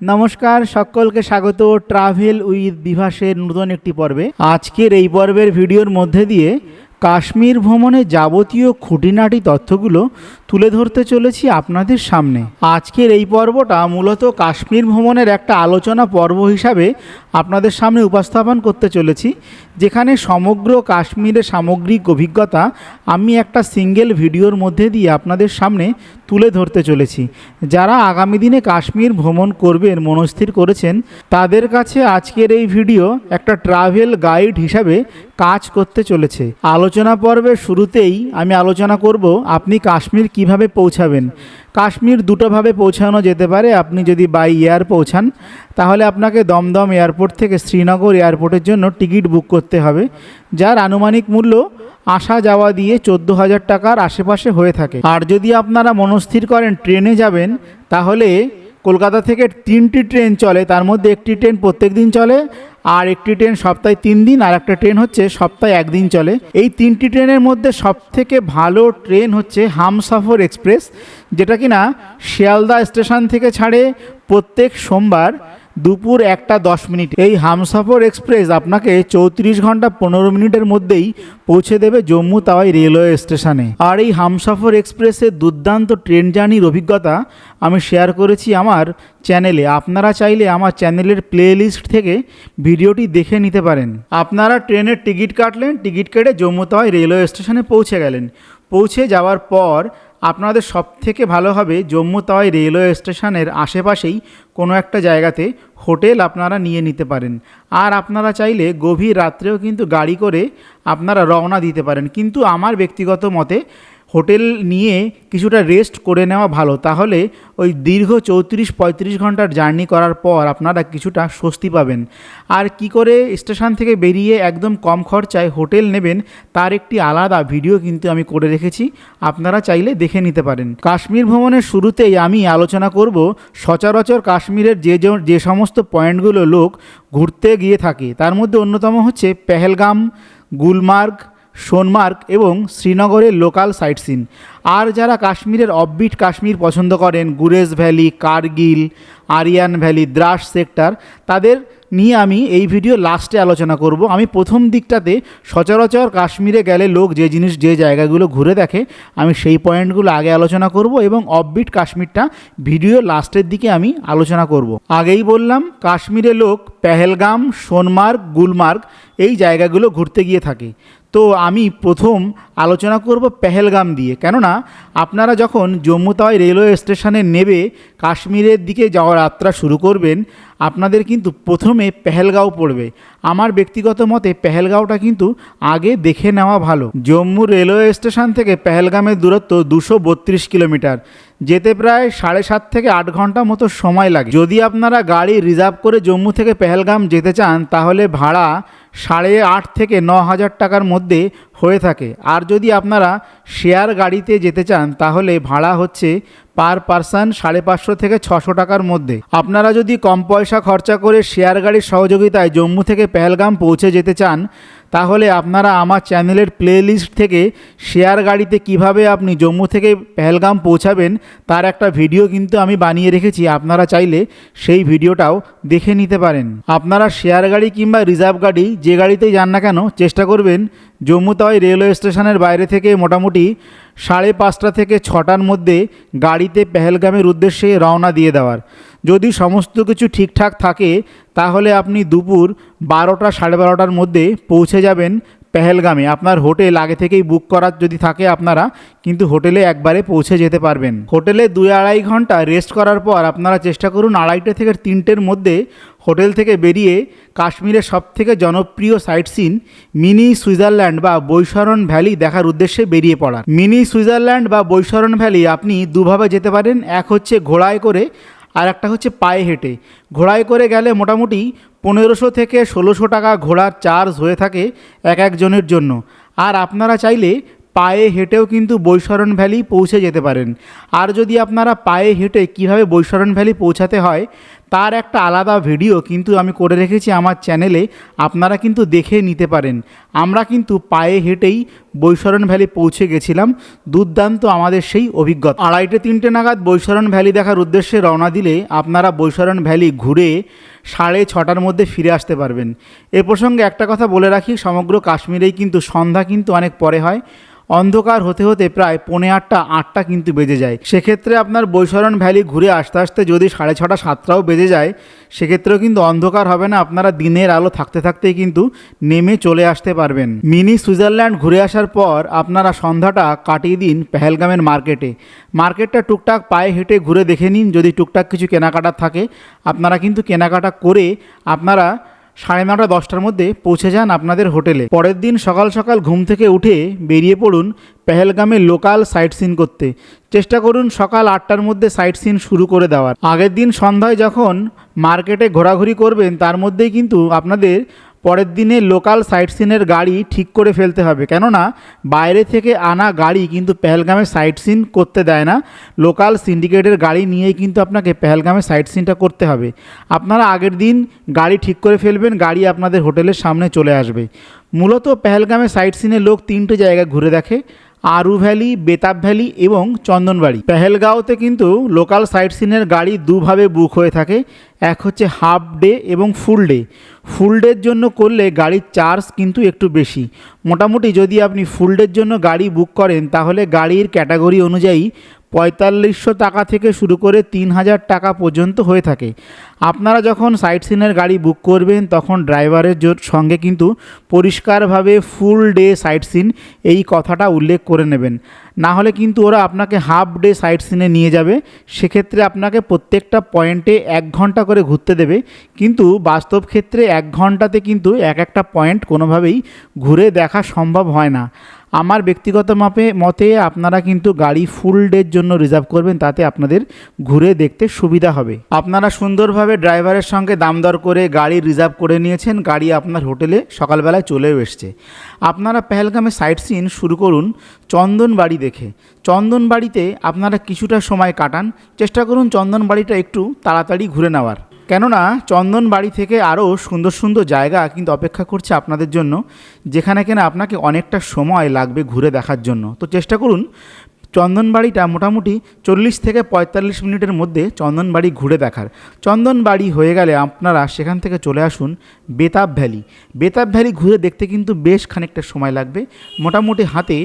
নমস্কার, সকলকে স্বাগত ট্রাভেল উইথ বিভাসের নতুন একটি পর্বে। আজকের এই পর্বের ভিডিওর মধ্যে দিয়ে কাশ্মীর ভ্রমণে যাবতীয় খুঁটিনাটি তথ্যগুলো তুলে ধরতে চলেছি আপনাদের সামনে। আজকের এই পর্বটা মূলত কাশ্মীর ভ্রমণের একটা আলোচনা পর্ব হিসাবে আপনাদের সামনে উপস্থাপন করতে চলেছি, যেখানে সমগ্র কাশ্মীরের সামগ্রিক অভিজ্ঞতা আমি একটা সিঙ্গেল ভিডিওর মধ্যে দিয়ে আপনাদের সামনে তুলে ধরতে চলেছি। যারা আগামী দিনে কাশ্মীর ভ্রমণ করবেন মনস্থির করেছেন, তাদের কাছে আজকের এই ভিডিও একটা ট্রাভেল গাইড হিসাবে কাজ করতে চলেছে। আলোচনা পর্বের শুরুতেই আমি আলোচনা করব আপনি কাশ্মীর কিভাবে পৌঁছাবেন। কাশ্মীর দুটোভাবে পৌঁছানো যেতে পারে। আপনি যদি বাই এয়ার পৌঁছান, তাহলে আপনাকে দমদম এয়ারপোর্ট থেকে শ্রীনগর এয়ারপোর্টের জন্য টিকিট বুক করতে হবে, যার আনুমানিক মূল্য আসা যাওয়া দিয়ে 14,000 টাকার আশেপাশে হয়ে থাকে। আর যদি আপনারা মনস্থির করেন ট্রেনে যাবেন, তাহলে কলকাতা থেকে 3টি ট্রেন চলে, তার মধ্যে একটি ট্রেন প্রত্যেক দিন চলে, আর একটি ট্রেন সপ্তাহে 3 দিন, আর একটা ট্রেন হচ্ছে সপ্তাহে 1 দিন চলে। এই 3টি ট্রেনের মধ্যে সবথেকে ভালো ট্রেন হচ্ছে হামসফর এক্সপ্রেস, যেটা কিনা শিয়ালদা স্টেশন থেকে ছাড়ে প্রত্যেক সোমবার দুপুর 1:10। এই হামসফর এক্সপ্রেস আপনাকে 34 ঘন্টা 15 মিনিটের মধ্যেই পৌঁছে দেবে জম্মু তাওয়াই রেলওয়ে স্টেশনে। আর এই হামসফর এক্সপ্রেসের দুর্দান্ত ট্রেন জার্নির অভিজ্ঞতা আমি শেয়ার করেছি আমার চ্যানেলে। আপনারা চাইলে আমার চ্যানেলের প্লে লিস্ট থেকে ভিডিওটি দেখে নিতে পারেন। আপনারা ট্রেনের টিকিট কাটলেন, টিকিট কেটে জম্মু তাওয়াই রেলওয়ে স্টেশনে পৌঁছে গেলেন। পৌঁছে যাওয়ার পর আপনাদের সবথেকে ভালো হবে জম্মু তাওয়াই রেলওয়ে স্টেশনের আশেপাশেই কোনো একটা জায়গাতে হোটেল আপনারা নিয়ে নিতে পারেন। আর আপনারা চাইলে গভীর রাত্রেও কিন্তু গাড়ি করে আপনারা রওনা দিতে পারেন, কিন্তু আমার ব্যক্তিগত মতে হোটেল নিয়ে কিছুটা রেস্ট করে নেওয়া ভালো। তাহলে ওই দীর্ঘ 34-35 ঘন্টার জার্নি করার পর আপনারা কিছুটা স্বস্তি পাবেন। আর কি করে স্টেশন থেকে বেরিয়ে একদম কম খরচায় হোটেল নেবেন, তার একটি আলাদা ভিডিও কিন্তু আমি করে রেখেছি, আপনারা চাইলে দেখে নিতে পারেন। কাশ্মীর ভ্রমণের শুরুতেই আমি আলোচনা করব সচরাচর কাশ্মীরের যে সমস্ত পয়েন্টগুলো লোক ঘুরতে গিয়ে থাকে, তার মধ্যে অন্যতম হচ্ছে পেহেলগাম, গুলমার্গ, সোনমার্গ এবং শ্রীনগরের লোকাল সাইট সিন। আর যারা কাশ্মীরের অফবিট কাশ্মীর পছন্দ করেন, Gurez valley, Kargil, Aryan valley, Dras sector, তাদের নিয়ে আমি এই ভিডিও লাস্টে আলোচনা করব। আমি প্রথম দিকটাতে সচরাচর কাশ্মীরে গেলে লোক যে জায়গাগুলো ঘুরে দেখে, আমি সেই পয়েন্টগুলো আগে আলোচনা করব এবং অফবিট কাশ্মীরটা ভিডিও লাস্টের দিকে আমি আলোচনা করব। আগেই বললাম কাশ্মীরে লোক পেহেলগাম, সোনমার্গ, গুলমার্গ এই জায়গাগুলো ঘুরতে গিয়ে থাকে। তো আমি প্রথম আলোচনা করব পেহেলগাম দিয়ে, কেননা আপনারা যখন জম্মু তাওয়াই রেলওয়ে স্টেশনে নেবে কাশ্মীরের দিকে যাওয়ার যাত্রা শুরু করবেন, আপনাদের কিন্তু প্রথমে পেহেলগাঁও পড়বে। আমার ব্যক্তিগত মতে পেহেলগাঁওটা কিন্তু আগে দেখে নেওয়া ভালো। জম্মু রেলওয়ে স্টেশন থেকে পেহেলগামের দূরত্ব 232 কিলোমিটার, যেতে প্রায় 7.5 থেকে 8 ঘন্টা মতো সময় লাগে। যদি আপনারা গাড়ি রিজার্ভ করে জম্মু থেকে পেহেলগাম যেতে চান, তাহলে ভাড়া 8,500 থেকে 9,000 টাকার মধ্যে হয়ে থাকে। আর যদি আপনারা শেয়ার গাড়িতে যেতে চান, তাহলে ভাড়া হচ্ছে পার পারসন 550 থেকে 600 টাকার মধ্যে। আপনারা যদি কম পয়সা খরচা করে শেয়ার গাড়ির সহযোগিতায় জম্মু থেকে পেহেলগাম পৌঁছে যেতে চান, তাহলে আপনারা আমার চ্যানেলের প্লে লিস্ট থেকে শেয়ার গাড়িতে কিভাবে আপনি জম্মু থেকে পেহেলগাম পৌঁছাবেন তার একটা ভিডিও কিন্তু আমি বানিয়ে রেখেছি। আপনারা চাইলে সেই ভিডিওটাও দেখে নিতে পারেন। আপনারা শেয়ার গাড়ি কিংবা রিজার্ভ গাড়ি যে গাড়িতেই যান না কেন, চেষ্টা করবেন জম্মু তাওয়াই রেলওয়ে স্টেশনের বাইরে থেকে মোটামুটি 5:30 থেকে 6টার মধ্যে গাড়িতে পেহেলগামের উদ্দেশ্যে রওনা দিয়ে দেওয়ার। যদি সমস্ত কিছু ঠিকঠাক থাকে, তাহলে আপনি দুপুর 12টা 12:30টার মধ্যে পৌঁছে যাবেন পেহেলগামে। আপনার হোটেল আগে থেকেই বুক করার যদি থাকে, আপনারা কিন্তু হোটেলে একবারে পৌঁছে যেতে পারবেন। হোটেলে 2-2.5 ঘন্টা রেস্ট করার পর আপনারা চেষ্টা করুন 2:30 থেকে 3টের মধ্যে হোটেল থেকে বেরিয়ে কাশ্মীরের সবথেকে জনপ্রিয় সাইট সিন মিনি সুইজারল্যান্ড বা বৈশরণ ভ্যালি দেখার উদ্দেশ্যে বেরিয়ে পড়া। মিনি সুইজারল্যান্ড বা বৈশরণ ভ্যালি আপনি দুভাবে যেতে পারেন, এক হচ্ছে ঘোড়ায় করে, আর একটা হচ্ছে পায়ে হেঁটে। ঘোড়ায় করে গেলে মোটামুটি 1500 থেকে 1600 টাকা ঘোড়ার চার্জ হয়ে থাকে একজনের জন্য। আর আপনারা চাইলে পায়ে হেঁটেও কিন্তু বৈশরণ ভ্যালি পৌঁছে যেতে পারেন। আর যদি আপনারা পায়ে হেঁটে কিভাবে বৈশরণ ভ্যালি পৌঁছাতে হয় তার একটা আলাদা ভিডিও কিন্তু আমি করে রেখেছি আমার চ্যানেলে, আপনারা কিন্তু দেখে নিতে পারেন। আমরা কিন্তু পায়ে হেঁটেই বৈশরণ ভ্যালি পৌঁছে গেছিলাম। দুর্দান্ত আমাদের সেই অভিজ্ঞতা। 2:30-3টে নাগাদ বৈশরণ ভ্যালি দেখার উদ্দেশ্যে রওনা দিলে আপনারা বৈশরণ ভ্যালি ঘুরে 6:30টার মধ্যে ফিরে আসতে পারবেন। এ প্রসঙ্গে একটা কথা বলে রাখি, সমগ্র কাশ্মীরেই কিন্তু সন্ধ্যা কিন্তু অনেক পরে হয়। অন্ধকার হতে হতে প্রায় 7:45-8টা কিন্তু বেজে যায়। সেক্ষেত্রে আপনার বৈশরণ ভ্যালি ঘুরে আসতে আসতে যদি 6:30-7টাও বেজে যায়, সেক্ষেত্রেও কিন্তু অন্ধকার হবে না, আপনারা দিনের আলো থাকতে থাকতেই কিন্তু নেমে চলে আসতে পারবেন। মিনি সুইজারল্যান্ড ঘুরে আসার পর আপনারা সন্ধ্যাটা কাটিয়ে দিন পেহেলগামের মার্কেটটা টুকটাক পায়ে হেঁটে ঘুরে দেখে নিন। যদি টুকটাক কিছু কেনাকাটা থাকে আপনারা কিন্তু কেনাকাটা করে আপনারা 9:30-10টার মধ্যে পৌঁছে যান আপনাদের হোটেলে। পরের দিন সকাল সকাল ঘুম থেকে উঠে বেরিয়ে পড়ুন পেহেলগামে লোকাল সাইট সিন করতে। চেষ্টা করুন সকাল 8টার মধ্যে সাইট সিন শুরু করে দেওয়ার। আগের দিন সন্ধ্যায় যখন মার্কেটে ঘোরাঘুরি করবেন তার মধ্যেই কিন্তু আপনাদের পরের দিনে লোকাল সাইট সিনের গাড়ি ঠিক করে ফেলতে হবে, কেননা বাইরে থেকে আনা গাড়ি কিন্তু পেহেলগামে সাইট সিন করতে দেয় না। লোকাল সিন্ডিকেটের গাড়ি নিয়েই কিন্তু আপনাকে পেহেলগামে সাইট সিনটা করতে হবে। আপনারা আগের দিন গাড়ি ঠিক করে ফেলবেন, গাড়ি আপনাদের হোটেলের সামনে চলে আসবে। মূলত পেহেলগামে সাইট সিনে লোক 3টে জায়গা ঘুরে দেখে, আরু ভ্যালি, বেতাব ভ্যালি এবং চন্দনবাড়ি। পেহেলগাঁওতে কিন্তু লোকাল সাইট সিনের গাড়ি দুভাবে বুক হয়ে থাকে, এক হচ্ছে হাফ ডে এবং ফুল ডে। ফুল ডের জন্য করলে গাড়ির চার্জ কিন্তু একটু বেশি। মোটামুটি যদি আপনি ফুল ডের জন্য গাড়ি বুক করেন তাহলে গাড়ির ক্যাটাগরি অনুযায়ী 4500 টাকা থেকে শুরু করে 3000 টাকা পর্যন্ত হয়ে থাকে। আপনারা যখন সাইট সিনের গাড়ি বুক করবেন তখন ড্রাইভারের সঙ্গে কিন্তু পরিষ্কারভাবে ফুল ডে সাইট সিন এই কথাটা উল্লেখ করে নেবেন, না হলে কিন্তু ওরা আপনাকে হাফ ডে সাইট সিনে নিয়ে যাবে। সেক্ষেত্রে আপনাকে প্রত্যেকটা পয়েন্টে 1 ঘন্টা করে ঘুরতে দেবে, কিন্তু বাস্তব ক্ষেত্রে 1 ঘন্টাতে কিন্তু একটা পয়েন্ট কোনোভাবেই ঘুরে দেখা সম্ভব হয় না। আমার ব্যক্তিগত মতে আপনারা কিন্তু গাড়ি ফুল ডের জন্য রিজার্ভ করবেন, তাতে আপনাদের ঘুরে দেখতে সুবিধা হবে। আপনারা সুন্দরভাবে ড্রাইভারের সঙ্গে দাম দর করে গাড়ি রিজার্ভ করে নিয়েছেন, গাড়ি আপনার হোটেলে সকালবেলায় চলেও এসছে। আপনারা পেহেলগামে সাইট সিন শুরু করুন চন্দনবাড়ি দেখে। চন্দনবাড়িতে আপনারা কিছুটা সময় কাটান, চেষ্টা করুন চন্দনবাড়িটা একটু তাড়াতাড়ি ঘুরে নেওয়ার, কেননা চন্দনবাড়ি থেকে আরও সুন্দর সুন্দর জায়গা কিন্তু অপেক্ষা করছে আপনাদের জন্য, যেখানে কিনা আপনাকে অনেকটা সময় লাগবে ঘুরে দেখার জন্য। তো চেষ্টা করুন চন্দনবাড়িটা মোটামুটি 40 থেকে 45 মিনিটের মধ্যে চন্দনবাড়ি ঘুরে দেখার। চন্দনবাড়ি হয়ে গেলে আপনারা সেখান থেকে চলে আসুন বেতাব ভ্যালি। বেতাব ভ্যালি ঘুরে দেখতে কিন্তু বেশ খানিকটা সময় লাগবে, মোটামুটি হাতে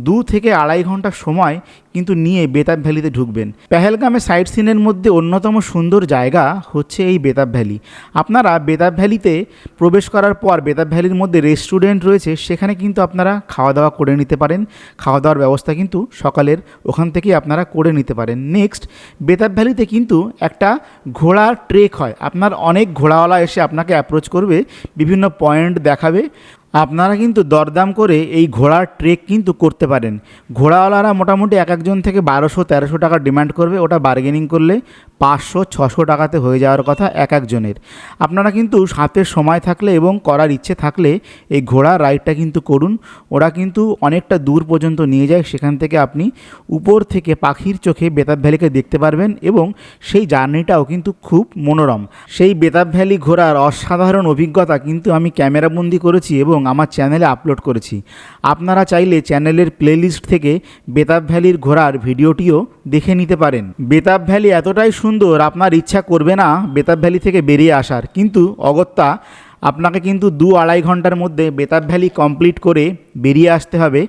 2 থেকে 2.5 ঘন্টা সময় কিন্তু নিয়ে বেতাব ভ্যালিতে ঢুকবেন। পেহেলগামে সাইট সিনের মধ্যে অন্যতম সুন্দর জায়গা হচ্ছে এই বেতাব ভ্যালি। আপনারা বেতাব ভ্যালিতে প্রবেশ করার পর বেতাব ভ্যালির মধ্যে রেস্টুরেন্ট রয়েছে, সেখানে কিন্তু আপনারা খাওয়া দাওয়া করে নিতে পারেন। খাওয়া দাওয়ার ব্যবস্থা কিন্তু সকালের ওখান থেকেই আপনারা করে নিতে পারেন। নেক্সট, বেতাব ভ্যালিতে কিন্তু একটা ঘোড়ার ট্রেক হয়। আপনার অনেক ঘোড়াওয়ালা এসে আপনাকে অ্যাপ্রোচ করবে, বিভিন্ন পয়েন্ট দেখাবে, আপনারা কিন্তু দরদাম করে এই ঘোড়ার ট্রেক কিন্তু করতে পারেন। ঘোড়াওয়ালারা মোটামুটি এক একজন থেকে 1200-1300 টাকা ডিমান্ড করবে, ওটা বার্গেনিং করলে 500-600 টাকাতে হয়ে যাওয়ার কথা এক একজনের। আপনারা কিন্তু হাতে সময় থাকলে এবং করার ইচ্ছে থাকলে এই ঘোড়ার রাইডটা কিন্তু করুন। ওরা কিন্তু অনেকটা দূর পর্যন্ত নিয়ে যায়, সেখান থেকে আপনি উপর থেকে পাখির চোখে বেতাব ভ্যালিকে দেখতে পারবেন এবং সেই জার্নিটাও কিন্তু খুব মনোরম। সেই বেতাব ভ্যালি ঘোরার অসাধারণ অভিজ্ঞতা কিন্তু আমি ক্যামেরাবন্দি করেছি এবং আমার চ্যানেলে আপলোড করেছি। আপনারা চাইলে চ্যানেলের প্লেলিস্ট থেকে বেতাব ভ্যালির ঘোরার ভিডিওটিও দেখে নিতে পারেন। বেতাব ভ্যালি এতটাই সুন্দর, আপনার ইচ্ছা করবে না বেতাব ভ্যালি থেকে বেরিয়ে আসার, কিন্তু অগত্যা আপনাকে কিন্তু 2-2.5 ঘন্টার মধ্যে বেতাব ভ্যালি কমপ্লিট করে বেরিয়ে আসতে হবে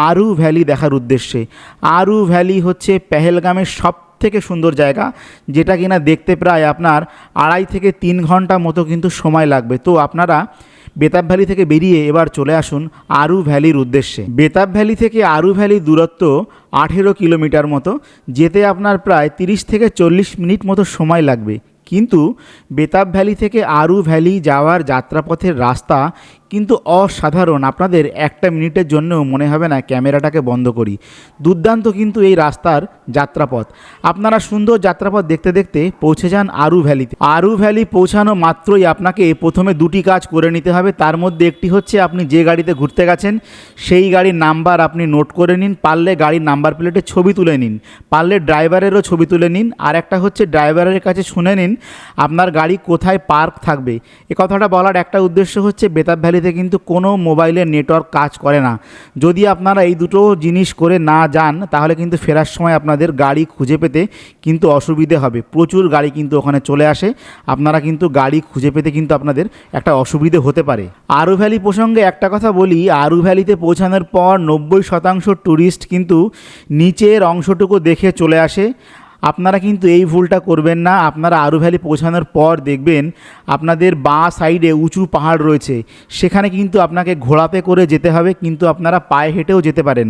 আরু ভ্যালি দেখার উদ্দেশ্যে। আরু ভ্যালি হচ্ছে পেহেলগামের সবথেকে সুন্দর জায়গা, যেটা কিনা দেখতে প্রায় আপনার 2.5 থেকে 3 ঘন্টা মতো কিন্তু সময় লাগবে। তো আপনারা বেতাব ভ্যালি থেকে বেরিয়ে এবার চলে আসুন আরু ভ্যালির উদ্দেশ্যে। বেতাব ভ্যালি থেকে আরু ভ্যালির দূরত্ব 18 কিলোমিটার মতো, যেতে আপনার প্রায় 30 থেকে 40 মিনিট মতো সময় লাগবে। কিন্তু বেতাব ভ্যালি থেকে আরু ভ্যালি যাওয়ার যাত্রাপথের রাস্তা কিন্তু অসাধারণ। আপনাদের একটা মিনিটের জন্যও মনে হবে না ক্যামেরাটাকে বন্ধ করি। দুর্দান্ত কিন্তু এই রাস্তার যাত্রাপথ। আপনারা সুন্দর যাত্রাপথ দেখতে দেখতে পৌঁছে যান আরু ভ্যালিতে। আরু ভ্যালি পৌঁছানো মাত্রই আপনাকে প্রথমে দুটি কাজ করে নিতে হবে। তার মধ্যে একটি হচ্ছে আপনি যে গাড়িতে ঘুরতে গেছেন সেই গাড়ির নাম্বার আপনি নোট করে নিন, পারলে গাড়ির নাম্বার প্লেটের ছবি তুলে নিন, পারলে ড্রাইভারেরও ছবি তুলে নিন। আর একটা হচ্ছে ড্রাইভারের কাছে শুনে নিন আপনার গাড়ি কোথায় পার্ক থাকবে। এ কথাটা বলার একটা উদ্দেশ্য হচ্ছে বেতাব ভ্যালিতে কিন্তু কোনো মোবাইলের নেটওয়ার্ক কাজ করে না। যদি আপনারা এই দুটো জিনিস করে না যান তাহলে কিন্তু ফেরার সময় আপনাদের গাড়ি খুঁজে পেতে কিন্তু অসুবিধে হবে। প্রচুর গাড়ি কিন্তু ওখানে চলে আসে, আপনারা কিন্তু গাড়ি খুঁজে পেতে কিন্তু আপনাদের একটা অসুবিধে হতে পারে। আরু ভ্যালি প্রসঙ্গে একটা কথা বলি, আরু ভ্যালিতে পৌঁছানোর পর 90% ট্যুরিস্ট কিন্তু নিচের অংশটুকু দেখে চলে আসে। আপনারা কিন্তু এই ভুলটা করবেন না। আপনারা আরু ভ্যালি পৌঁছানোর পর দেখবেন আপনাদের বাঁ সাইডে উঁচু পাহাড় রয়েছে, সেখানে কিন্তু আপনাকে ঘোড়াতে করে যেতে হবে, কিন্তু আপনারা পায়ে হেঁটেও যেতে পারেন।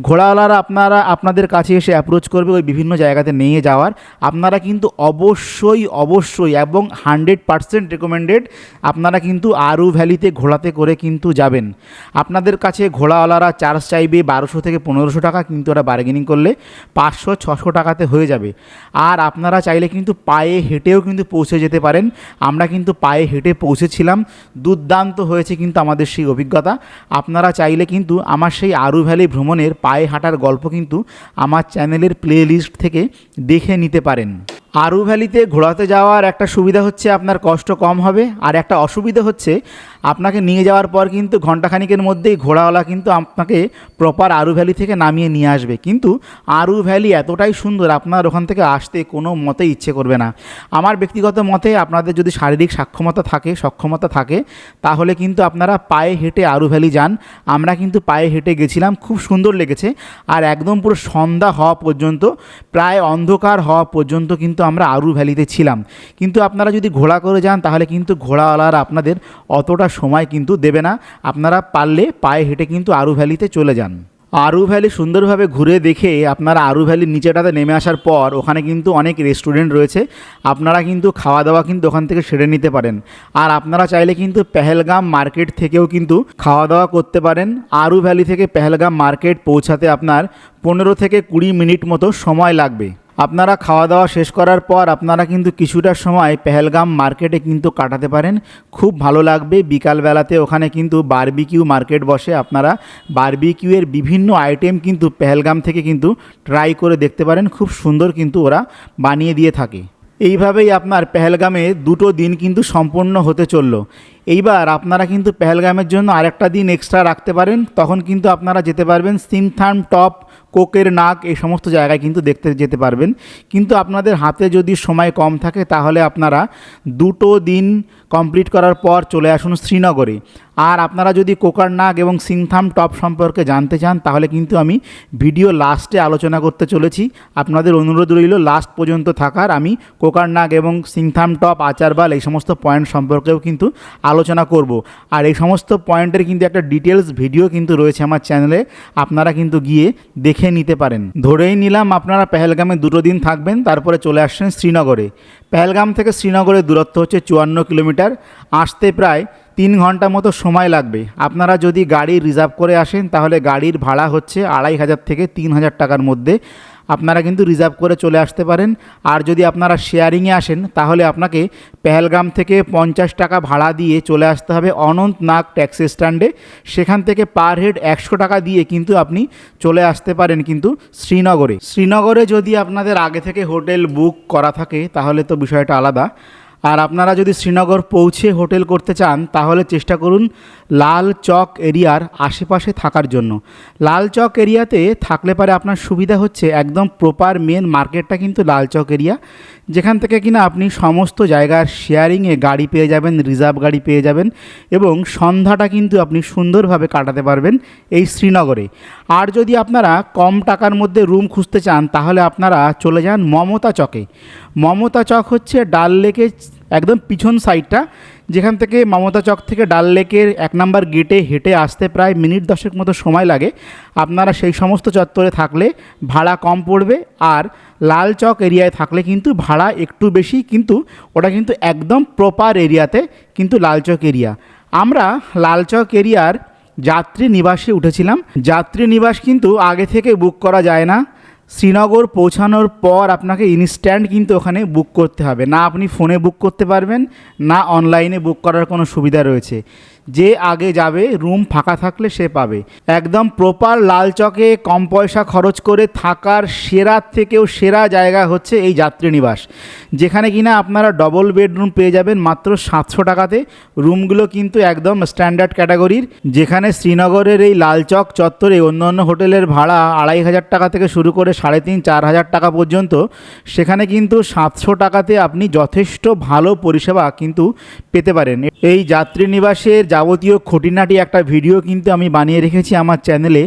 ঘোড়াওয়ালারা আপনাদের কাছে এসে অ্যাপ্রোচ করবে ওই বিভিন্ন জায়গাতে নিয়ে যাওয়ার। আপনারা কিন্তু অবশ্যই এবং 100% রেকমেন্ডেড আপনারা কিন্তু আরু ভ্যালিতে ঘোড়াতে করে কিন্তু যাবেন। আপনাদের কাছে ঘোড়াওয়ালারা চার্জ চাইবে 1200 থেকে 1500 টাকা, কিন্তু ওরা বার্গেনিং করলে 500-600 টাকাতে হয়ে যাবে। আর আপনারা চাইলে কিন্তু পায়ে হেঁটেও কিন্তু পৌঁছে যেতে পারেন। আমরা কিন্তু পায়ে হেঁটে পৌঁছেছিলাম, দুর্দান্ত হয়েছে কিন্তু আমাদের সেই অভিজ্ঞতা। আপনারা চাইলে কিন্তু আমার সেই আরু ভ্যালি ভ্রমণের পায়ে হাঁটার গল্প কিন্তু আমার চ্যানেলের প্লে লিস্ট থেকে দেখে নিতে পারেন। আরু ভ্যালিতে ঘোরাতে যাওয়ার একটা সুবিধা হচ্ছে আপনার কষ্ট কম হবে, আর একটা অসুবিধা হচ্ছে আপনাকে নিয়ে যাওয়ার পর কিন্তু ঘণ্টাখানিকের মধ্যেই ঘোড়াওয়ালা কিন্তু আপনাকে প্রপার আরু ভ্যালি থেকে নামিয়ে নিয়ে আসবে। কিন্তু আরু ভ্যালি এতটাই সুন্দর আপনার ওখান থেকে আসতে কোনো মতে ইচ্ছে করবে না। আমার ব্যক্তিগত মতে আপনাদের যদি শারীরিক সক্ষমতা থাকে তাহলে কিন্তু আপনারা পায়ে হেঁটে আরু ভ্যালি যান। আমরা কিন্তু পায়ে হেঁটে গেছিলাম, খুব সুন্দর লেগেছে। আর একদম পুরো সন্ধ্যা হওয়া পর্যন্ত, প্রায় অন্ধকার হওয়া পর্যন্ত কিন্তু আমরা আরু ভ্যালিতে ছিলাম। কিন্তু আপনারা যদি ঘোড়া করে যান তাহলে কিন্তু ঘোড়াওয়ালারা আপনাদের অতটা সময় কিন্তু দেবে না। আপনারা পারলে পায়ে হেঁটে কিন্তু আরু ভ্যালিতে চলে যান। আরু ভ্যালি সুন্দরভাবে ঘুরে দেখে আপনারা আরু ভ্যালির নিচেটাতে নেমে আসার পর ওখানে কিন্তু অনেক রেস্টুরেন্ট রয়েছে, আপনারা কিন্তু খাওয়া দাওয়া কিন্তু ওখান থেকে সেরে নিতে পারেন। আর আপনারা চাইলে কিন্তু পেহেলগাম মার্কেট থেকেও কিন্তু খাওয়া দাওয়া করতে পারেন। আরু ভ্যালি থেকে পেহেলগাম মার্কেট পৌঁছাতে আপনার 15 থেকে 20 মিনিট মতো সময় লাগবে। আপনারা খাওয়া দাওয়া শেষ করার পর আপনারা কিন্তু কিছুটা সময় পেহেলগাম মার্কেটে কিন্তু কাটাতে পারেন, খুব ভালো লাগবে। বিকালবেলাতে ওখানে কিন্তু বারবিকিউ মার্কেট বসে, আপনারা বারবিকিউয়ের বিভিন্ন আইটেম কিন্তু পেহেলগাম থেকে কিন্তু ট্রাই করে দেখতে পারেন, খুব সুন্দর কিন্তু ওরা বানিয়ে দিয়ে থাকে। এইভাবেই আপনার পেহেলগামে 2টো দিন কিন্তু সম্পূর্ণ হতে চলল। এইবার আপনারা কিন্তু পেহেলগামের জন্য আরেকটা দিন এক্সট্রা রাখতে পারেন, তখন কিন্তু আপনারা যেতে পারবেন সিমথাম টপ, কোকের নাক, এই সমস্ত জায়গায় কিন্তু দেখতে যেতে পারবেন। কিন্তু আপনাদের হাতে যদি সময় কম থাকে তাহলে আপনারা 2টো দিন কমপ্লিট করার পর চলে আসুন শ্রীনগরে। আর আপনারা যদি কোকার নাগ এবং সিমথাম টপ সম্পর্কে জানতে চান তাহলে কিন্তু আমি ভিডিও লাস্টে আলোচনা করতে চলেছি, আপনাদের অনুরোধ রইল লাস্ট পর্যন্ত থাকার। আমি কোকার নাগ এবং সিমথাম টপ, আচারবাল এই সমস্ত পয়েন্ট সম্পর্কেও কিন্তু আলোচনা করব। আর এই সমস্ত পয়েন্টের কিন্তু একটা ডিটেলস ভিডিও কিন্তু রয়েছে আমার চ্যানেলে, আপনারা কিন্তু গিয়ে দেখে নিতে পারেন। ধরেই নিলাম আপনারা পেহেলগামে 2টো দিন থাকবেন, তারপরে চলে আসছেন শ্রীনগরে। পেহেলগাম থেকে শ্রীনগরের দূরত্ব হচ্ছে 54 কিলোমিটার, আসতে প্রায় 3 ঘন্টা মতো সময় লাগবে। আপনারা যদি গাড়ি রিজার্ভ করে আসেন তাহলে গাড়ির ভাড়া হচ্ছে 2500 থেকে 3000 টাকার মধ্যে, আপনারা কিন্তু রিজার্ভ করে চলে আসতে পারেন। আর যদি আপনারা শেয়ারিংয়ে আসেন তাহলে আপনাকে পেহেলগাম থেকে 50 টাকা ভাড়া দিয়ে চলে আসতে হবে অনন্তনাগ ট্যাক্সি স্ট্যান্ডে, সেখান থেকে পার হেড 100 টাকা দিয়ে কিন্তু আপনি চলে আসতে পারেন কিন্তু শ্রীনগরে যদি আপনাদের আগে থেকে হোটেল বুক করা থাকে তাহলে তো বিষয়টা আলাদা। আর আপনারা যদি শ্রীনগর পৌঁছে হোটেল করতে চান তাহলে চেষ্টা করুন লাল চক এরিয়ার আশেপাশে থাকার জন্য। লাল চক এরিয়াতে থাকলে পারে আপনার সুবিধা হচ্ছে একদম প্রপার মেন মার্কেটটা কিন্তু লাল চক এরিয়া, যেখান থেকে কিনা আপনি সমস্ত জায়গার শেয়ারিংয়ে গাড়ি পেয়ে যাবেন, রিজার্ভ গাড়ি পেয়ে যাবেন, এবং সন্ধ্যাটা কিন্তু আপনি সুন্দরভাবে কাটাতে পারবেন এই শ্রীনগরে। আর যদি আপনারা কম টাকার মধ্যে রুম খুঁজতে চান তাহলে আপনারা চলে যান মমতা চকে। মমতা চক হচ্ছে ডাল লেকের একদম পিছন সাইডটা, যেখান থেকে মমতা চক থেকে ডাল লেকের 1 নম্বর গেটে হেঁটে আসতে প্রায় মিনিট 10 মতো সময় লাগে। আপনারা সেই সমস্ত চত্বরে থাকলে ভাড়া কম পড়বে, আর লাল চক এরিয়ায় থাকলে কিন্তু ভাড়া একটু বেশি, কিন্তু ওটা কিন্তু একদম প্রপার এরিয়াতে কিন্তু লাল চক এরিয়া। আমরা লালচক এরিয়ার যাত্রী নিবাসে উঠেছিলাম। যাত্রী নিবাস কিন্তু আগে থেকে বুক করা যায় না। শ্রীনগর পৌঁছানোর পর আপনাকে ইনস্ট্যান্ট কিন্তু ওখানে বুক করতে হবে, না আপনি ফোনে বুক করতে পারবেন না অনলাইনে বুক করার কোনো সুবিধা রয়েছে। যে আগে যাবে রুম ফাঁকা থাকলে সে পাবে। একদম প্রপার লালচকে কম পয়সা খরচ করে থাকার সেরা থেকেও সেরা জায়গা হচ্ছে এই যাত্রী নিবাস, যেখানে কিনা আপনারা ডবল বেডরুম পেয়ে যাবেন মাত্র 700 টাকাতে। রুমগুলো কিন্তু একদম স্ট্যান্ডার্ড ক্যাটাগরির, যেখানে শ্রীনগরের এই লালচক চত্বরে অন্য অন্য হোটেলের ভাড়া 2500 টাকা থেকে শুরু করে 3500-4000 টাকা পর্যন্ত, সেখানে কিন্তু 700 টাকাতে আপনি যথেষ্ট ভালো পরিষেবা কিন্তু পেতে পারেন। এই যাত্রী নিবাসের যাবতীয় খুঁটিনাটি একটা ভিডিও কিন্তু আমি বানিয়ে রেখেছি আমার চ্যানেলে,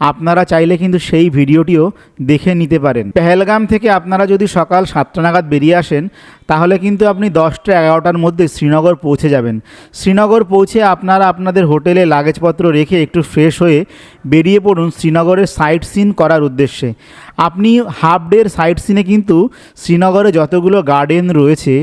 আপনারা চাইলে কিন্তু সেই ভিডিওটিও দেখে নিতে পারেন। পেহেলগাম থেকে আপনারা যদি সকাল 7টা নাগাদ বেরিয়ে আসেন তাহলে কিন্তু আপনি 10টা-11টার মধ্যে শ্রীনগর পৌঁছে যাবেন। শ্রীনগর পৌঁছে আপনারা আপনাদের হোটেলে লাগেজপত্র রেখে একটু ফ্রেশ হয়ে বেরিয়ে পড়ুন শ্রীনগরের সাইট সিন করার উদ্দেশ্যে। আপনি হাফ ডের সাইট সিনে কিন্তু শ্রীনগরে যতগুলো গার্ডেন রয়েছে,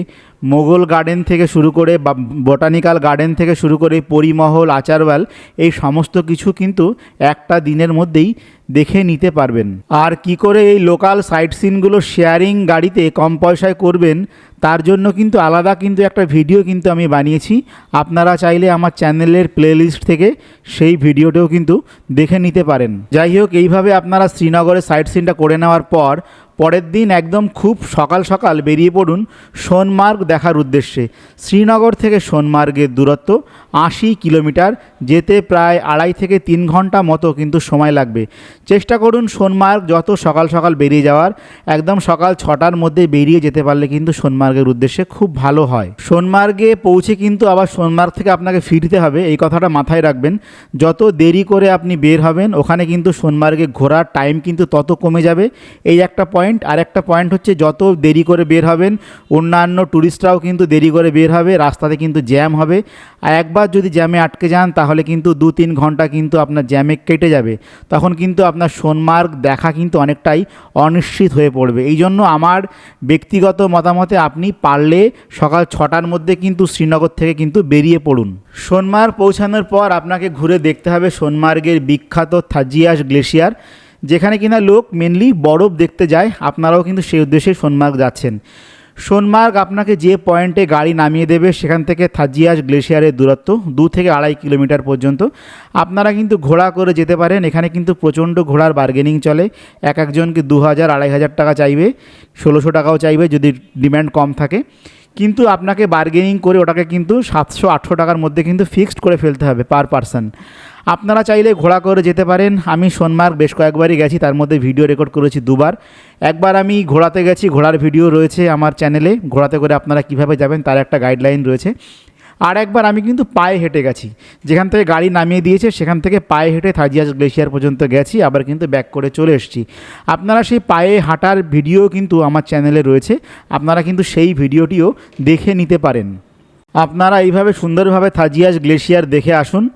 মোগল গার্ডেন থেকে শুরু করে বা বোটানিক্যাল গার্ডেন থেকে শুরু করে পরিমহল, আচারওয়াল, এই সমস্ত কিছু কিন্তু একটা দিনের মধ্যেই দেখে নিতে পারবেন। আর কি করে এই লোকাল সাইট সিনগুলো শেয়ারিং গাড়িতে কম পয়সায় করবেন তার জন্য কিন্তু আলাদা কিন্তু একটা ভিডিও কিন্তু আমি বানিয়েছি। আপনারা চাইলে আমার চ্যানেলের প্লেলিস্ট থেকে সেই ভিডিওটাও কিন্তু দেখে নিতে পারেন। যাই হোক, এইভাবে আপনারা শ্রীনগরে সাইট সিনটা করে নেওয়ার পর পরের দিন একদম খুব সকাল সকাল বেরিয়ে পড়ুন সোনমার্গ দেখার উদ্দেশ্যে। শ্রীনগর থেকে সোনমার্গের দূরত্ব 80 কিলোমিটার, যেতে প্রায় 2.5 থেকে 3 ঘন্টা মতো কিন্তু সময় লাগবে। চেষ্টা করুন সোনমার্গ যত সকাল সকাল বেরিয়ে যাওয়ার, একদম সকাল 6টার মধ্যে বেরিয়ে যেতে পারলে কিন্তু সোনমার্গের উদ্দেশ্যে খুব ভালো হয়। সোনমার্গে পৌঁছে কিন্তু আবার সোনমার্গ থেকে আপনাকে ফিরতে হবে, এই কথাটা মাথায় রাখবেন। যত দেরি করে আপনি বের হবেন ওখানে কিন্তু সোনমার্গে ঘোরার টাইম কিন্তু তত কমে যাবে, এই একটা পয়েন্ট। আর একটা পয়েন্ট হচ্ছে যত দেরি করে বের হবেন অন্যান্য ট্যুরিস্টরাও কিন্তু দেরি করে বের হবে, রাস্তাতে কিন্তু জ্যাম হবে। আর একবার যদি জ্যামে আটকে যান তাহলে কিন্তু 2-3 ঘন্টা কিন্তু আপনার জ্যামে কেটে যাবে, তখন কিন্তু আপনার সোনমার্গ দেখা কিন্তু অনেকটাই অনিশ্চিত হয়ে পড়বে। এই জন্য আমার ব্যক্তিগত মতামতে আপনি পারলে সকাল 6টার মধ্যে কিন্তু শ্রীনগর থেকে কিন্তু বেরিয়ে পড়ুন। সোনমার্গ পৌঁছানোর পর আপনাকে ঘুরে দেখতে হবে সোনমার্গের বিখ্যাত থাজিয়াস গ্লেশিয়ার, যেখানে কিনা লোক মেনলি বরফ দেখতে যায়। আপনারাও কিন্তু সেই উদ্দেশ্যে সোনমার্গ যাচ্ছেন। সোনমার্গ আপনাকে যে পয়েন্টে গাড়ি নামিয়ে দেবে সেখান থেকে থাজিয়াস গ্লেশিয়ারের দূরত্ব 2 থেকে 2.5 কিলোমিটার পর্যন্ত। আপনারা কিন্তু ঘোড়া করে যেতে পারেন, এখানে কিন্তু প্রচণ্ড ঘোড়ার বার্গেনিং চলে। একজনকে 2000-2500 টাকা চাইবে, 1600 টাকাও চাইবে যদি ডিম্যান্ড কম থাকে, কিন্তু আপনাকে বার্গেনিং করে ওটাকে কিন্তু 700-800 টাকার মধ্যে কিন্তু ফিক্সড করে ফেলতে হবে পার পারসন। আপনারা চাইলে ঘোড়া করে যেতে পারেন। আমি সোনমার্গ বেশ কয়েকবারই গেছি, তার মধ্যে ভিডিও রেকর্ড করেছি 2বার। একবার আমি ঘোড়াতে গেছি, ঘোড়ার ভিডিও রয়েছে আমার চ্যানেলে, ঘোড়াতে করে আপনারা কিভাবে যাবেন তার একটা গাইডলাইন রয়েছে। আর একবার আমি কিন্তু পায়ে হেঁটে গেছি, যেখান থেকে গাড়ি নামিয়ে দিয়েছে সেখান থেকে পায়ে হেঁটে থাজিয়াস গ্লেশিয়ার পর্যন্ত গেছি, আবার কিন্তু ব্যাক করে চলে এসেছি। আপনারা সেই পায়ে হাঁটার ভিডিও কিন্তু আমার চ্যানেলে রয়েছে, আপনারা কিন্তু সেই ভিডিওটিও দেখে নিতে পারেন। আপনারা এইভাবে সুন্দরভাবে থাজিয়াস গ্লেশিয়ার দেখে আসুন।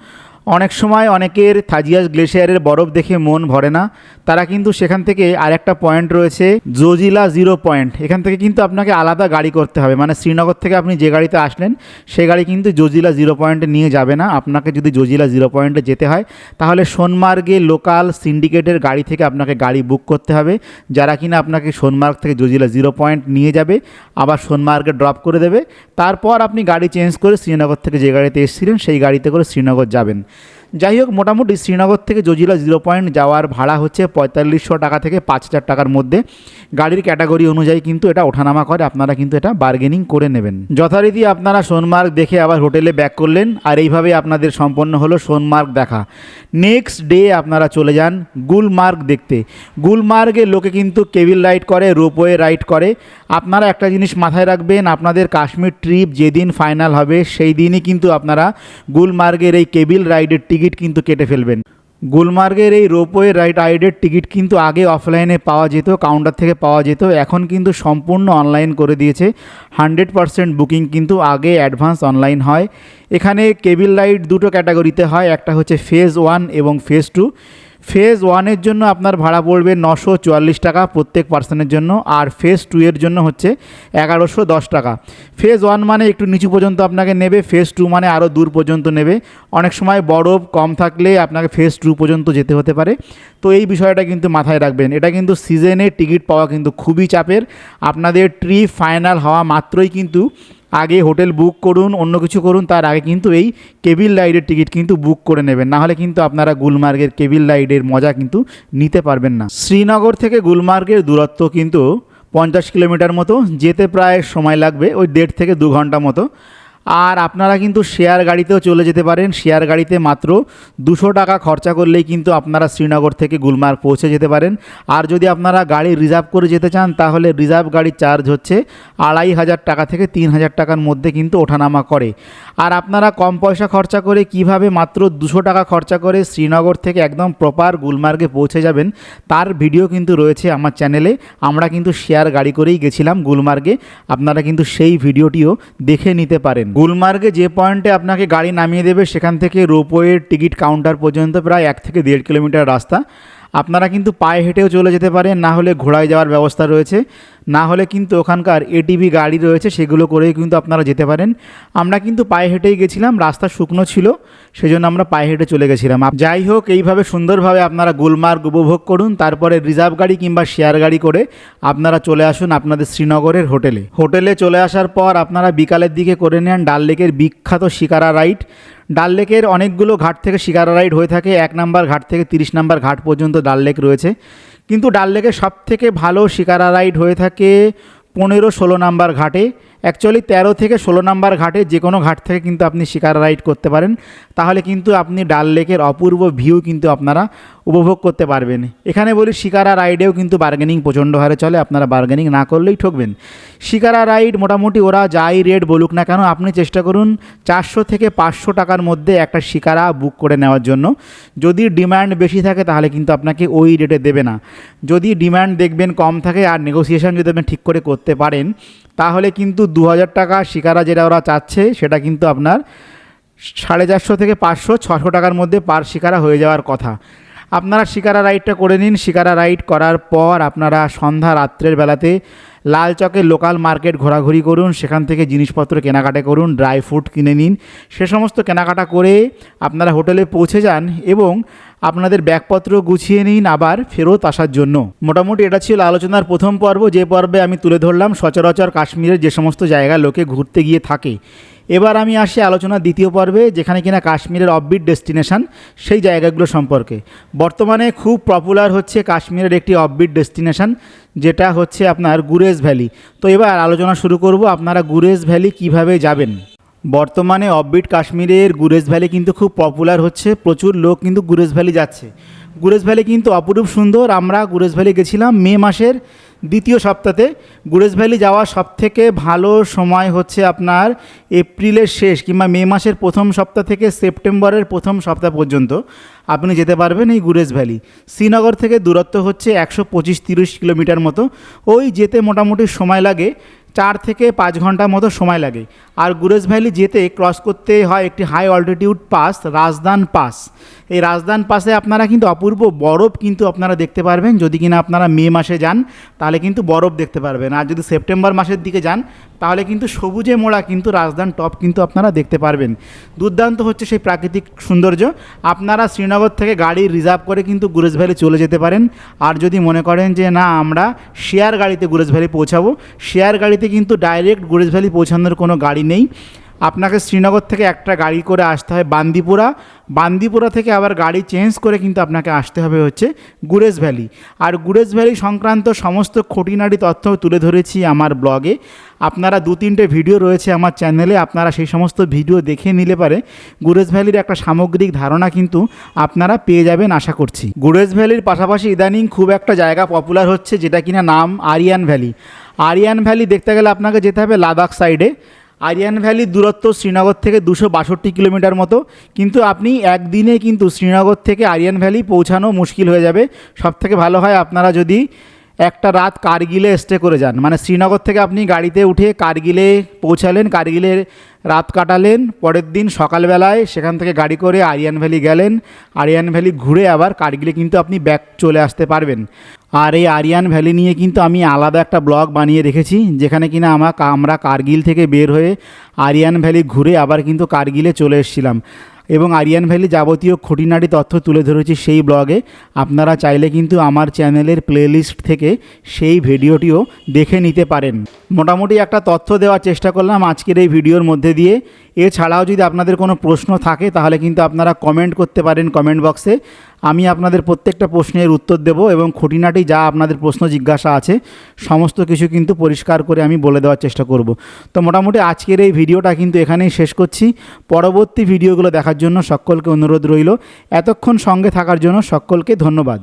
অনেক সময় অনেকের থাজিয়াস গ্লেশিয়ারের বরফ দেখে মন ভরে না, তারা কিন্তু সেখান থেকে আরেকটা পয়েন্ট রয়েছে জজিলা 0 পয়েন্ট, এখান থেকে কিন্তু আপনাকে আলাদা গাড়ি করতে হবে। মানে শ্রীনগর থেকে আপনি যে গাড়িতে আসলেন সেই গাড়ি কিন্তু জজিলা 0 পয়েন্টে নিয়ে যাবে না। আপনাকে যদি জজিলা 0 পয়েন্টে যেতে হয় তাহলে সোনমার্গে লোকাল সিন্ডিকেটের গাড়ি থেকে আপনাকে গাড়ি বুক করতে হবে, যারা কিনা আপনাকে সোনমার্গ থেকে জজিলা 0 পয়েন্ট নিয়ে যাবে, আবার সোনমার্গে ড্রপ করে দেবে। তারপর আপনি গাড়ি চেঞ্জ করে শ্রীনগর থেকে যে গাড়িতে এসেছিলেন সেই গাড়িতে করে শ্রীনগর যাবেন। যাই হোক, মোটামুটি শ্রীনগর থেকে জজিলা 0 পয়েন্ট যাওয়ার ভাড়া হচ্ছে 4500 টাকা থেকে 5000 টাকার মধ্যে। গাড়ির ক্যাটাগরি অনুযায়ী কিন্তু এটা ওঠানামা করে, আপনারা কিন্তু এটা বার্গেনিং করে নেবেন। যথারীতি আপনারা সোনমার্গ দেখে আবার হোটেলে ব্যাক করলেন, আর এইভাবে আপনাদের সম্পন্ন হলো সোনমার্গ দেখা। নেক্সট ডে আপনারা চলে যান গুলমার্গ দেখতে। গুলমার্গে লোকে কিন্তু কেবিল রাইড করে, রোপওয়ে রাইড করে। আপনারা একটা জিনিস মাথায় রাখবেন, আপনাদের কাশ্মীর ট্রিপ যেদিন ফাইনাল হবে সেই দিনই কিন্তু আপনারা গুলমার্গের এই কেবিল রাইডের টিকিট কিন্তু কেটে ফেলবেন। গুলমার্গের এই রোপওয়ে রাইডের টিকিট কিন্তু আগে অফলাইনে পাওয়া যেত, কাউন্টার থেকে পাওয়া যেত, এখন কিন্তু সম্পূর্ণ অনলাইন করে দিয়েছে। 100% বুকিং কিন্তু আগে অ্যাডভান্স অনলাইন হয়। এখানে কেবিল রাইড দুটো ক্যাটাগরিতে হয়, একটা হচ্ছে ফেজ 1 এবং ফেজ 2। ফেজ 1-এর জন্য আপনার ভাড়া পড়বে 944 টাকা প্রত্যেক পার্সনের জন্য, আর ফেজ 2-এর জন্য হচ্ছে 1110 টাকা। ফেজ 1 মানে একটু নিচু পর্যন্ত আপনাকে নেবে, ফেজ 2 মানে আরও দূর পর্যন্ত নেবে। অনেক সময় বরফ কম থাকলে আপনাকে ফেজ 2 পর্যন্ত যেতে হতে পারে। তো এই বিষয়টা কিন্তু মাথায় রাখবেন। এটা কিন্তু সিজনে টিকিট পাওয়া কিন্তু খুবই চাপের। আপনাদের ট্রিপ ফাইনাল হওয়া মাত্রই কিন্তু আগে হোটেল বুক করুন, অন্য কিছু করুন, তার আগে কিন্তু এই কেবিল রাইডের টিকিট কিন্তু বুক করে নেবেন, না হলে কিন্তু আপনারা গুলমার্গের কেবিল রাইডের মজা কিন্তু নিতে পারবেন না। শ্রীনগর থেকে গুলমার্গের দূরত্ব কিন্তু 50 কিলোমিটার মতো, যেতে প্রায় সময় লাগবে ওই 1.5 থেকে 2 ঘন্টা মতো। আর আপনারা কিন্তু শেয়ার গাড়িতেও চলে যেতে পারেন। শেয়ার গাড়িতে মাত্র 200 টাকা খরচা করলেই কিন্তু আপনারা শ্রীনগর থেকে গুলমার্গ পৌঁছে যেতে পারেন। আর যদি আপনারা গাড়ি রিজার্ভ করে যেতে চান তাহলে রিজার্ভ গাড়ির চার্জ হচ্ছে 2500 টাকা থেকে 3000 টাকার মধ্যে কিন্তু ওঠানামা করে। আর আপনারা কম পয়সা খরচা করে কিভাবে মাত্র 200 টাকা খরচা করে শ্রীনগর থেকে একদম প্রপার গুলমার্গে পৌঁছে যাবেন তার ভিডিও কিন্তু রয়েছে আমার চ্যানেলে। আমরা কিন্তু শেয়ার গাড়ি করেই গেছিলাম গুলমার্গে, আপনারা কিন্তু সেই ভিডিওটিও দেখে নিতে পারেন। গুলমার্গে যে পয়েন্টে আপনাকে গাড়ি নামিয়ে দেবে সেখান থেকে রোপওয়ের টিকিট কাউন্টার পর্যন্ত প্রায় 1 থেকে 1.5 কিলোমিটার রাস্তা। আপনারা কিন্তু পায়ে হেঁটেও চলে যেতে পারেন, না হলে ঘোড়ায় যাওয়ার ব্যবস্থা রয়েছে, না হলে কিন্তু ওখানকার এটিভি গাড়ি রয়েছে সেগুলো করেই কিন্তু আপনারা যেতে পারেন। আমরা কিন্তু পায়ে হেঁটেই গেছিলাম, রাস্তা শুকনো ছিল সেজন্য আমরা পায়ে হেঁটে চলে গেছিলাম। যাই হোক, এইভাবে সুন্দরভাবে আপনারা গুলমার্গ উপভোগ করুন, তারপরে রিজার্ভ গাড়ি কিংবা শেয়ার গাড়ি করে আপনারা চলে আসুন আপনাদের শ্রীনগরের হোটেলে। হোটেলে চলে আসার পর আপনারা বিকালের দিকে করে নেন ডাল লেকের বিখ্যাত শিকারা রাইড। ডাল লেকের অনেকগুলো ঘাট থেকে শিকারা রাইড হয়ে থাকে। 1 নম্বর ঘাট থেকে 30 নম্বর ঘাট পর্যন্ত ডাল লেক রয়েছে, কিন্তু ডাল লেকের সবথেকে ভালো শিকারা রাইড হয়ে থাকে 15-16 নম্বর ঘাটে। অ্যাকচুয়ালি 13 থেকে 16 নম্বর ঘাটে যে কোনো ঘাট থেকে কিন্তু আপনি শিকারা রাইড করতে পারেন, তাহলে কিন্তু আপনি ডাল লেকের অপূর্ব ভিউ কিন্তু আপনারা উপভোগ করতে পারবেন। এখানে বলি শিকারা রাইডেও কিন্তু বার্গেনিং প্রচণ্ড হারে চলে, আপনারা বার্গেনিং না করলেই ঠকবেন। শিকারা রাইড মোটামুটি ওরা যাই রেট বলুক না কেন আপনি চেষ্টা করুন 400 থেকে 500 টাকার মধ্যে একটা শিকারা বুক করে নেওয়ার জন্য। যদি ডিমান্ড বেশি থাকে তাহলে কিন্তু আপনাকে ওই রেটে দেবে না। যদি ডিমান্ড দেখবেন কম থাকে আর নেগোসিয়েশন যদি আপনি ঠিক করে করতে পারেন তাহলে কিন্তু 2000 টাকা শিকারা যেটা ওরা চাচ্ছে সেটা কিন্তু আপনার 450 থেকে 500-600 টাকার মধ্যে পার শিকারা হয়ে যাওয়ার কথা। আপনারা শিকারা রাইডটা করে নিন। শিকারা রাইড করার পর আপনারা সন্ধ্যা রাত্রের বেলাতে লাল চকের লোকাল মার্কেট ঘোরাঘুরি করুন, সেখান থেকে জিনিসপত্র কেনাকাটা করুন, ড্রাই ফ্রুট কিনে নিন। সে সমস্ত কেনাকাটা করে আপনারা হোটেলে পৌঁছে যান এবং আপনাদের ব্যাগপত্র গুছিয়ে নিন আবার ফেরত আসার জন্য। মোটামুটি এটা ছিল আলোচনার প্রথম পর্ব, যে পর্বে আমি তুলে ধরলাম সচরাচর কাশ্মীরের যে সমস্ত জায়গা লোকে ঘুরতে গিয়ে থাকে। এবার আমি আসি আলোচনার দ্বিতীয় পর্বে, যেখানে কিনা কাশ্মীরের অফবিট ডেস্টিনেশন সেই জায়গাগুলো সম্পর্কে। বর্তমানে খুব পপুলার হচ্ছে কাশ্মীরের একটি অফবিট ডেস্টিনেশন, যেটা হচ্ছে আপনার গুরেজ ভ্যালি। তো এবার আলোচনা শুরু করব আপনারা গুরেজ ভ্যালি কিভাবে যাবেন। বর্তমানে অফবিট কাশ্মীরের গুরেজ ভ্যালি কিন্তু খুব পপুলার হচ্ছে, প্রচুর লোক কিন্তু গুরেজ ভ্যালি যাচ্ছে। গুরেজ ভ্যালি কিন্তু অপরূপ সুন্দর। আমরা গুরেজ ভ্যালি গেছিলাম মে মাসের 2য় সপ্তাহে। গুরেজ ভ্যালি যাওয়ার সবথেকে ভালো সময় হচ্ছে আপনার এপ্রিলের শেষ কিংবা মে মাসের প্রথম সপ্তাহ থেকে সেপ্টেম্বরের প্রথম সপ্তাহ পর্যন্ত আপনি যেতে পারবেন এই গুরেজ ভ্যালি। শ্রীনগর থেকে দূরত্ব হচ্ছে 125-30 কিলোমিটার মতো। ওই যেতে মোটামুটি সময় লাগে 4 থেকে 5 ঘন্টা মতো সময় লাগে। আর গুরেজ ভ্যালি যেতে ক্রস করতে হয় একটি high altitude pass, Razdan pass. এই রাজদান পাসে আপনারা কিন্তু অপূর্ব বরফ কিন্তু আপনারা দেখতে পারবেন। যদি কিনা আপনারা মে মাসে যান তাহলে কিন্তু বরফ দেখতে পারবেন, আর যদি সেপ্টেম্বর মাসের দিকে যান তাহলে কিন্তু সবুজে মোড়া কিন্তু রাজদান টপ কিন্তু আপনারা দেখতে পারবেন। দুর্দান্ত হচ্ছে সেই প্রাকৃতিক সৌন্দর্য। আপনারা শ্রীনগর থেকে গাড়ি রিজার্ভ করে কিন্তু গুরেজ ভ্যালি চলে যেতে পারেন। আর যদি মনে করেন যে না আমরা শেয়ার গাড়িতে গুরেজ ভ্যালি পৌঁছাবো, শেয়ার গাড়িতে কিন্তু ডাইরেক্ট গুরেজ ভ্যালি পৌঁছানোর কোনো গাড়ি নেই। আপনাকে শ্রীনগর থেকে একটা গাড়ি করে আসতে হয় বান্দিপুরা, বান্দিপুরা থেকে আবার গাড়ি চেঞ্জ করে কিন্তু আপনাকে আসতে হবে হচ্ছে গুরেজ ভ্যালি। আর গুরেজ ভ্যালি সংক্রান্ত সমস্ত খুঁটিনাটি তথ্য তুলে ধরেছি আমার ব্লগে। আপনারা 2-3টে ভিডিও রয়েছে আমার চ্যানেলে, আপনারা সেই সমস্ত ভিডিও দেখে নিলে পারে গুরেজ ভ্যালির একটা সামগ্রিক ধারণা কিন্তু আপনারা পেয়ে যাবেন আশা করছি। গুরেজ ভ্যালির পাশাপাশি ইদানিং খুব একটা জায়গা পপুলার হচ্ছে যেটা কিনা নাম আরিয়ান ভ্যালি। আরিয়ান ভ্যালি দেখতে গেলে আপনাকে যেতে হবে লাদাখ সাইডে। আরিয়ান ভ্যালির দূরত্ব শ্রীনগর থেকে 262 কিলোমিটার মতো, কিন্তু আপনি একদিনে কিন্তু শ্রীনগর থেকে আরিয়ান ভ্যালি পৌঁছানো মুশকিল হয়ে যাবে। সবথেকে ভালো হয় আপনারা যদি একটা রাত কারগিলে স্টে করে যান। মানে শ্রীনগর থেকে আপনি গাড়িতে উঠে কারগিলে পৌঁছালেন, কারগিলে রাত কাটালেন, পরের দিন সকালবেলায় সেখান থেকে গাড়ি করে আরিয়ান ভ্যালি গেলেন, আরিয়ান ভ্যালি ঘুরে আবার কারগিলে কিন্তু আপনি ব্যাক চলে আসতে পারবেন। আর এই আরিয়ান ভ্যালি নিয়ে কিন্তু আমি আলাদা একটা ব্লগ বানিয়ে রেখেছি, যেখানে কিনা আমরা কারগিল থেকে বের হয়ে আরিয়ান ভ্যালি ঘুরে আবার কিন্তু কারগিলে চলে এসেছিলাম এবং আরিয়ান ভ্যালি যাবতীয় খুঁটিনাটি তথ্য তুলে ধরেছি সেই ব্লগে। আপনারা চাইলে কিন্তু আমার চ্যানেলের প্লেলিস্ট থেকে সেই ভিডিওটিও দেখে নিতে পারেন। মোটামুটি একটা তথ্য দেওয়ার চেষ্টা করলাম আজকের এই ভিডিওর মধ্যে দিয়ে। এছাড়াও যদি আপনাদের কোনো প্রশ্ন থাকে তাহলে কিন্তু আপনারা কমেন্ট করতে পারেন কমেন্ট বক্সে। আমি আপনাদের প্রত্যেকটা প্রশ্নের উত্তর দেব এবং খুঁটিনাটি যা আপনাদের প্রশ্ন জিজ্ঞাসা আছে সমস্ত কিছু কিন্তু পরিষ্কার করে আমি বলে দেওয়ার চেষ্টা করব। তো মোটামুটি আজকের এই ভিডিওটা কিন্তু এখানেই শেষ করছি। পরবর্তী ভিডিওগুলো দেখার জন্য সকলকে অনুরোধ রইল। এতক্ষণ সঙ্গে থাকার জন্য সকলকে ধন্যবাদ।